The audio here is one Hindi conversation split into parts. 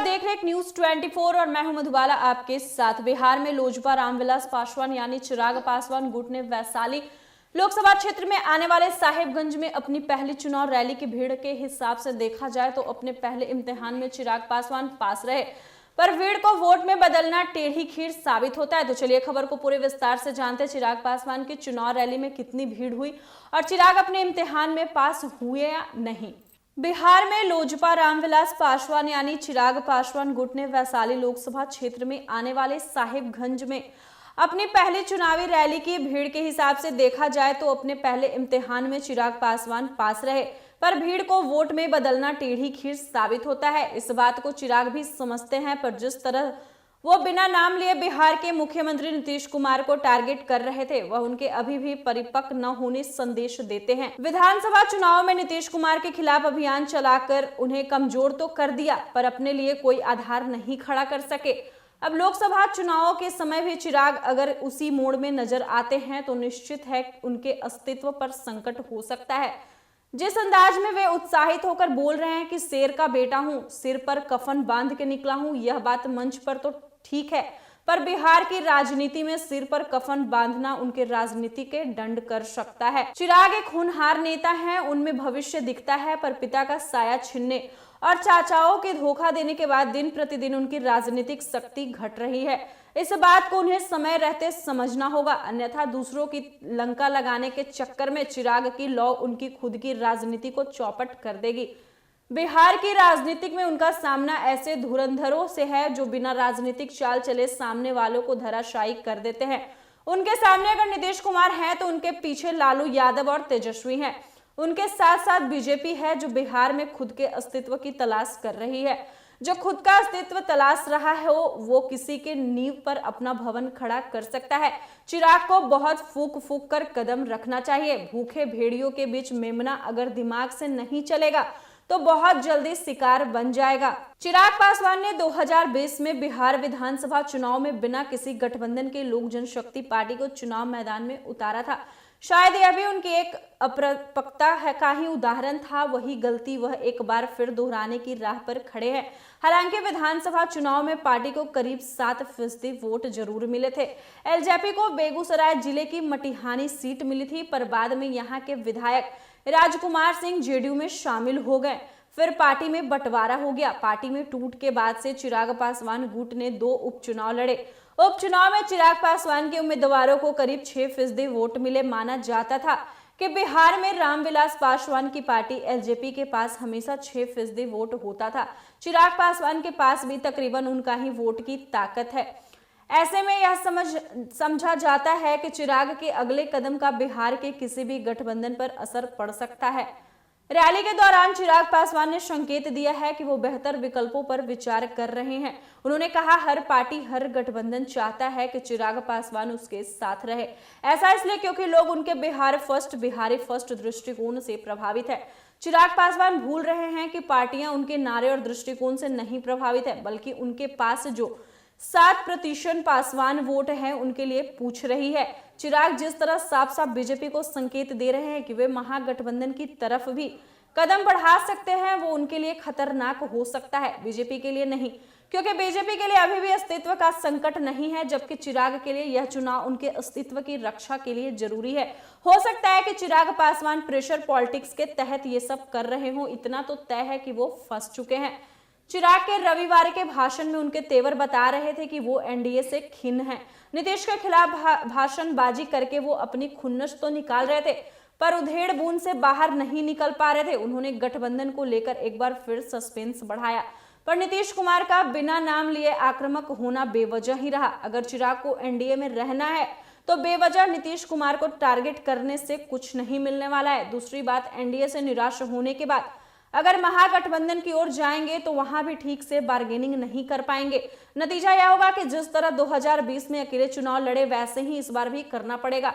आप देख रहे हैं न्यूज 24 और मैं हूं मधुबाला आपके साथ। बिहार में लोजपा रामविलास पासवान यानी चिराग पासवान गुट ने वैशाली लोकसभा क्षेत्र में आने वाले साहेबगंज में अपनी पहली चुनाव रैली की भीड़ के हिसाब से देखा जाए तो अपने पहले इम्तिहान में चिराग पासवान पास रहे, पर भीड़ को वोट में बदलना टेढ़ी खीर साबित होता है। तो चलिए खबर को पूरे विस्तार से जानते हैं। चिराग पासवान की चुनाव रैली में कितनी भीड़ हुई और चिराग अपने इम्तिहान में पास हुए या नहीं। बिहार में लोजपा रामविलास पासवान यानी चिराग पासवान गुट ने वैशाली लोकसभा क्षेत्र में आने वाले साहेबगंज में अपनी पहली चुनावी रैली की भीड़ के हिसाब से देखा जाए तो अपने पहले इम्तिहान में चिराग पासवान पास रहे, पर भीड़ को वोट में बदलना टेढ़ी खीर साबित होता है। इस बात को चिराग भी समझते हैं, पर जिस तरह वो बिना नाम लिए बिहार के मुख्यमंत्री नीतीश कुमार को टारगेट कर रहे थे, वह उनके अभी भी परिपक्व न होने संदेश देते हैं। विधानसभा चुनाव में नीतीश कुमार के खिलाफ अभियान चलाकर उन्हें कमजोर तो कर दिया, पर अपने लिए कोई आधार नहीं खड़ा कर सके। अब लोकसभा चुनावों के समय भी चिराग अगर उसी मोड़ में नजर आते हैं तो निश्चित है उनके अस्तित्व पर संकट हो सकता है। जिस अंदाज में वे उत्साहित होकर बोल रहे हैं कि शेर का बेटा हूं, सिर पर कफन बांध के निकला हूं, यह बात मंच पर तो ठीक है, पर बिहार की राजनीति में सिर पर कफन बांधना उनके राजनीति के दंड कर सकता है। चिराग एक होनहार नेता हैं, उनमें भविष्य दिखता है, पर पिता का साया छीनने और चाचाओं के धोखा देने के बाद दिन प्रतिदिन उनकी राजनीतिक शक्ति घट रही है। इस बात को उन्हें समय रहते समझना होगा, अन्यथा दूसरों की लंका लगाने के चक्कर में चिराग की लौ उनकी खुद की राजनीति को चौपट कर देगी। बिहार की राजनीतिक में उनका सामना ऐसे धुरंधरों से है जो बिना राजनीतिक चाल चले सामने वालों को धराशायी कर देते हैं। उनके सामने अगर नीतीश कुमार हैं तो उनके पीछे लालू यादव और तेजस्वी हैं। उनके साथ साथ बीजेपी है जो बिहार में खुद के अस्तित्व की तलाश कर रही है। जो खुद का अस्तित्व तलाश रहा है वो किसी के नींव पर अपना भवन खड़ा कर सकता है। चिराग को बहुत फूक फूक कर कदम रखना चाहिए। भूखे भेड़ियों के बीच मेमना अगर दिमाग से नहीं चलेगा तो बहुत जल्दी शिकार बन जाएगा। चिराग पासवान ने 2020 में बिहार विधानसभा चुनाव में बिना किसी गठबंधन के लोक जनशक्ति पार्टी को चुनाव मैदान में उतारा था। शायद यह भी उनकी एक अपरिपक्वता का ही उदाहरण था। वही गलती वह एक बार फिर दोहराने की राह पर खड़े हैं। हालांकि विधानसभा चुनाव में पार्टी को करीब 7% वोट जरूर मिले थे। एलजेपी को बेगूसराय जिले की मटिहानी सीट मिली थी, पर बाद में यहाँ के विधायक राजकुमार सिंह जेडीयू में शामिल हो गए। फिर पार्टी में बंटवारा हो गया। पार्टी में टूट के बाद से चिराग पासवान गुट ने 2 उपचुनाव लड़े। उपचुनाव में चिराग पासवान के उम्मीदवारों को करीब 6% वोट मिले। माना जाता था कि बिहार में रामविलास पासवान की पार्टी एलजेपी के पास हमेशा 6% वोट होता था। चिराग पासवान के पास भी तकरीबन उनका ही वोट की ताकत है। ऐसे में यह समझा जाता है कि चिराग के अगले कदम का बिहार के किसी भी गठबंधन पर असर पड़ सकता है। रैली के दौरान चिराग पासवान ने संकेत दिया है कि वो बेहतर विकल्पों पर विचार कर रहे हैं। उन्होंने कहा हर पार्टी हर गठबंधन चाहता है कि चिराग पासवान उसके साथ रहे। ऐसा इसलिए क्योंकि लोग उनके बिहारी फर्स्ट दृष्टिकोण से प्रभावित है। चिराग पासवान भूल रहे हैं कि पार्टियां उनके नारे और दृष्टिकोण से नहीं प्रभावित है, बल्कि उनके पास जो 7% पासवान वोट है उनके लिए पूछ रही है। चिराग जिस तरह साफ साफ बीजेपी को संकेत दे रहे हैं कि वे महागठबंधन की तरफ भी कदम बढ़ा सकते हैं, वो उनके लिए खतरनाक हो सकता है, बीजेपी के लिए नहीं, क्योंकि बीजेपी के लिए अभी भी अस्तित्व का संकट नहीं है, जबकि चिराग के लिए यह चुनाव उनके अस्तित्व की रक्षा के लिए जरूरी है। हो सकता है कि चिराग पासवान प्रेशर पॉलिटिक्स के तहत ये सब कर रहे हों। इतना तो तय है कि वो फंस चुके हैं। चिराग के रविवार के भाषण में उनके तेवर बता रहे थे कि वो एनडीए से खिन्न हैं। नीतीश के खिलाफ भाषणबाजी करके वो अपनी खुन्नस तो निकाल रहे थे, पर उधेड़ बूंद से बाहर नहीं निकल पा रहे थे। उन्होंने गठबंधन को लेकर एक बार फिर सस्पेंस बढ़ाया, पर नीतीश कुमार का बिना नाम लिए आक्रामक होना बेवजह ही रहा। अगर चिराग को एनडीए में रहना है तो बेवजह नीतीश कुमार को टारगेट करने से कुछ नहीं मिलने वाला है। दूसरी बात, एनडीए से निराश होने के बाद अगर महागठबंधन की ओर जाएंगे तो वहां भी ठीक से बार्गेनिंग नहीं कर पाएंगे। नतीजा यह होगा कि जिस तरह 2020 में अकेले चुनाव लड़े वैसे ही इस बार भी करना पड़ेगा।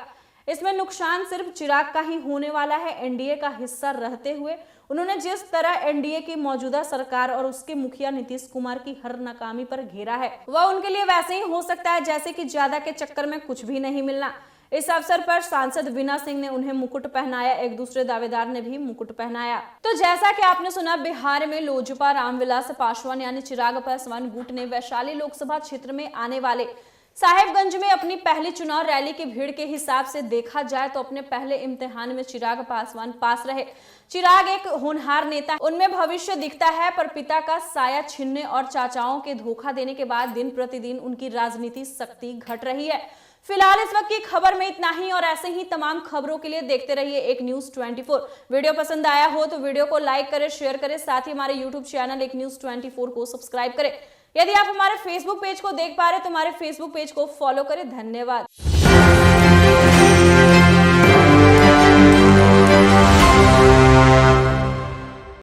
इसमें नुकसान सिर्फ चिराग का ही होने वाला है। एनडीए का हिस्सा रहते हुए उन्होंने जिस तरह एनडीए की मौजूदा सरकार और उसके मुखिया नीतीश कुमार की हर नाकामी पर घेरा है, वह उनके लिए वैसे ही हो सकता है जैसे कि ज्यादा के चक्कर में कुछ भी नहीं मिलना। इस अवसर पर सांसद वीना सिंह ने उन्हें मुकुट पहनाया, एक दूसरे दावेदार ने भी मुकुट पहनाया। तो जैसा कि आपने सुना, बिहार में लोजपा रामविलास पासवान यानी चिराग पासवान गुट ने वैशाली लोकसभा क्षेत्र में आने वाले साहेबगंज में अपनी पहली चुनाव रैली की भीड़ के हिसाब से देखा जाए तो अपने पहले इम्तिहान में चिराग पासवान पास रहे। चिराग एक होनहार नेता, उनमें भविष्य दिखता है, पर पिता का साया छीनने और चाचाओं के धोखा देने के बाद दिन प्रतिदिन उनकी राजनीति शक्ति घट रही है। फिलहाल इस वक्त की खबर में इतना ही, और ऐसे ही तमाम खबरों के लिए देखते रहिए एक न्यूज 24। वीडियो पसंद आया हो तो वीडियो को लाइक करें, शेयर करें, साथ ही हमारे यूट्यूब चैनल एक न्यूज 24 को सब्सक्राइब करें। यदि आप हमारे फेसबुक पेज को देख पा रहे तो हमारे फेसबुक पेज को फॉलो करें। धन्यवाद।